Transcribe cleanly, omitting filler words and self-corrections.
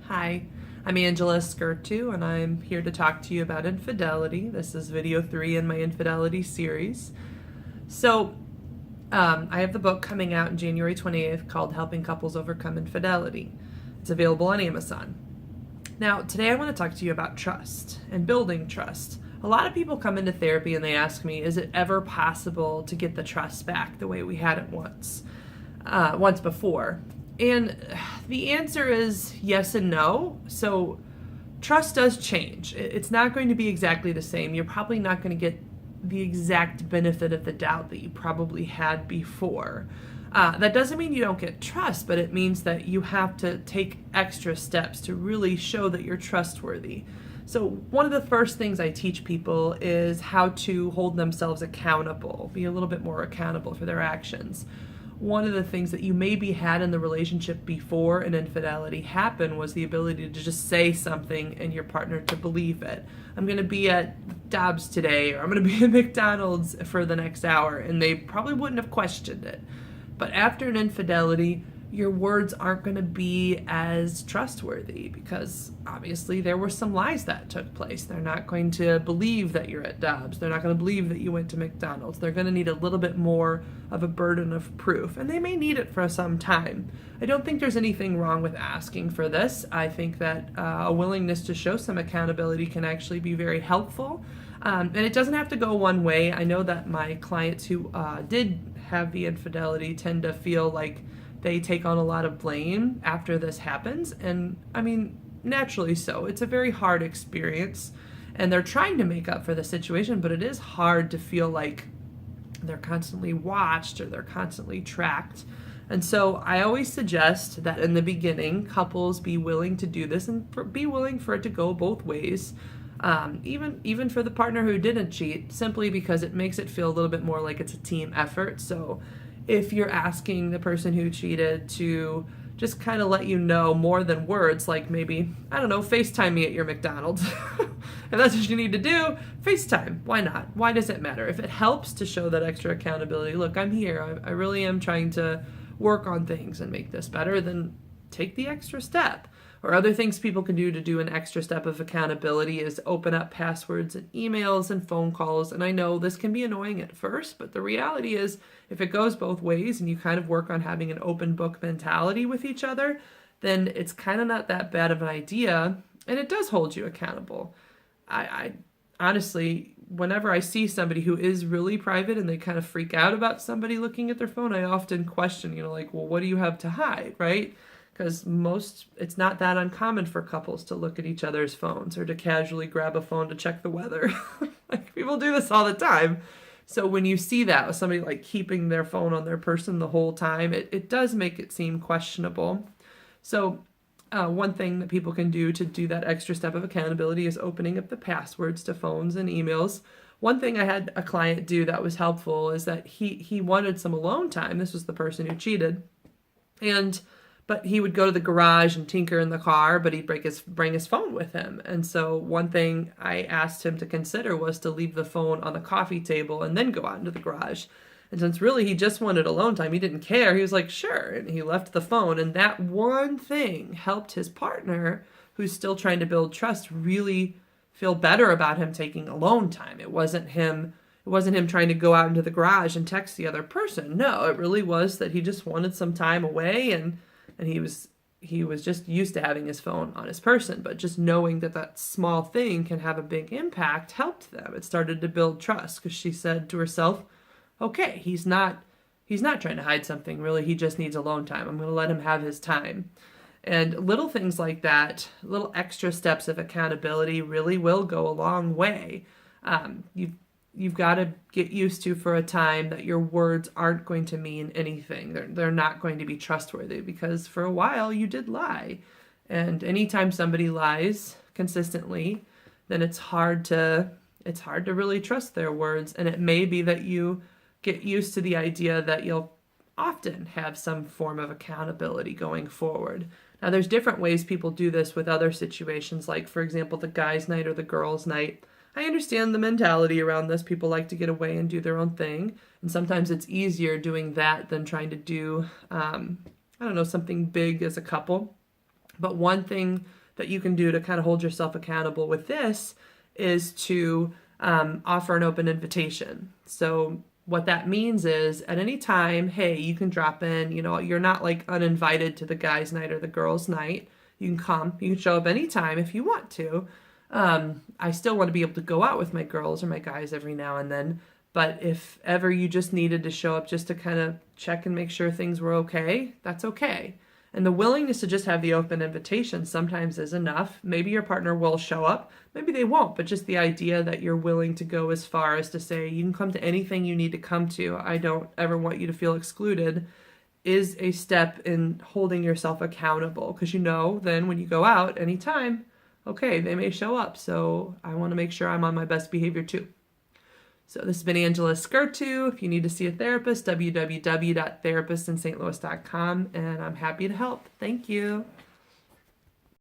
Hi, I'm Angela Skirtu, and I'm here to talk to you about infidelity. This is video 3 in my infidelity series. I have the book coming out in January 28th called Helping Couples Overcome Infidelity. It's available on Amazon. Now, today I want to talk to you about trust and building trust. A lot of people come into therapy and they ask me, is it ever possible to get the trust back the way we had it once before? And the answer is yes and no. So trust does change. It's not going to be exactly the same. You're probably not going to get the exact benefit of the doubt that you probably had before. That doesn't mean you don't get trust, but it means that you have to take extra steps to really show that you're trustworthy. So one of the first things I teach people is how to hold themselves accountable, be a little bit more accountable for their actions. One of the things that you maybe had in the relationship before an infidelity happened was the ability to just say something and your partner to believe it. I'm going to be at Dobbs today, or I'm going to be at McDonald's for the next hour, and they probably wouldn't have questioned it. But after an infidelity, your words aren't going to be as trustworthy because obviously there were some lies that took place. They're not going to believe that you're at Dobbs. They're not going to believe that you went to McDonald's. They're going to need a little bit more of a burden of proof, and they may need it for some time. I don't think there's anything wrong with asking for this. I think that a willingness to show some accountability can actually be very helpful. And it doesn't have to go one way. I know that my clients who did have the infidelity tend to feel like they take on a lot of blame after this happens. And I mean, naturally so. It's a very hard experience. And they're trying to make up for the situation, but it is hard to feel like they're constantly watched or they're constantly tracked. And so I always suggest that in the beginning, couples be willing to do this and be willing for it to go both ways. Even for the partner who didn't cheat, simply because it makes it feel a little bit more like it's a team effort. So if you're asking the person who cheated to just kind of let you know more than words, like maybe, I don't know, FaceTime me at your McDonald's. If that's what you need to do, FaceTime. Why not? Why does it matter? If it helps to show that extra accountability, look, I'm here. I really am trying to work on things and make this better, then take the extra step. Or other things people can do an extra step of accountability is open up passwords and emails and phone calls. And I know this can be annoying at first, but the reality is if it goes both ways and you kind of work on having an open book mentality with each other, then it's kind of not that bad of an idea. And it does hold you accountable. I honestly, whenever I see somebody who is really private and they kind of freak out about somebody looking at their phone, I often question, like, well, what do you have to hide, right? Because it's not that uncommon for couples to look at each other's phones or to casually grab a phone to check the weather. Like, people do this all the time. So when you see that with somebody like keeping their phone on their person the whole time, it does make it seem questionable. So one thing that people can do that extra step of accountability is opening up the passwords to phones and emails. One thing I had a client do that was helpful is that he wanted some alone time. This was the person who cheated. But he would go to the garage and tinker in the car, but he'd bring his phone with him. And so one thing I asked him to consider was to leave the phone on the coffee table and then go out into the garage. And since really he just wanted alone time, he didn't care. He was like, sure. And he left the phone. And that one thing helped his partner, who's still trying to build trust, really feel better about him taking alone time. It wasn't him trying to go out into the garage and text the other person. No, it really was that he just wanted some time away, and he was just used to having his phone on his person. But just knowing that small thing can have a big impact helped them. It started to build trust because she said to herself, okay, he's not trying to hide something. Really, he just needs alone time. I'm going to let him have his time. And little things like that, little extra steps of accountability really will go a long way. You've got to get used to for a time that your words aren't going to mean anything. They're not going to be trustworthy because for a while you did lie. And anytime somebody lies consistently, then it's hard to really trust their words. And it may be that you get used to the idea that you'll often have some form of accountability going forward. Now, there's different ways people do this with other situations, like, for example, the guys' night or the girls' night. I understand the mentality around this. People like to get away and do their own thing. And sometimes it's easier doing that than trying to do, something big as a couple. But one thing that you can do to kind of hold yourself accountable with this is to offer an open invitation. So what that means is at any time, hey, you can drop in, you're not like uninvited to the guys' night or the girls' night. You can come, you can show up anytime if you want to. I still want to be able to go out with my girls or my guys every now and then. But if ever you just needed to show up just to kind of check and make sure things were okay, that's okay. And the willingness to just have the open invitation sometimes is enough. Maybe your partner will show up, maybe they won't, but just the idea that you're willing to go as far as to say, you can come to anything you need to come to. I don't ever want you to feel excluded, is a step in holding yourself accountable. Because then when you go out anytime, okay, they may show up. So I want to make sure I'm on my best behavior too. So this has been Angela Skirtu. If you need to see a therapist, www.therapistintstlouis.com, and I'm happy to help. Thank you.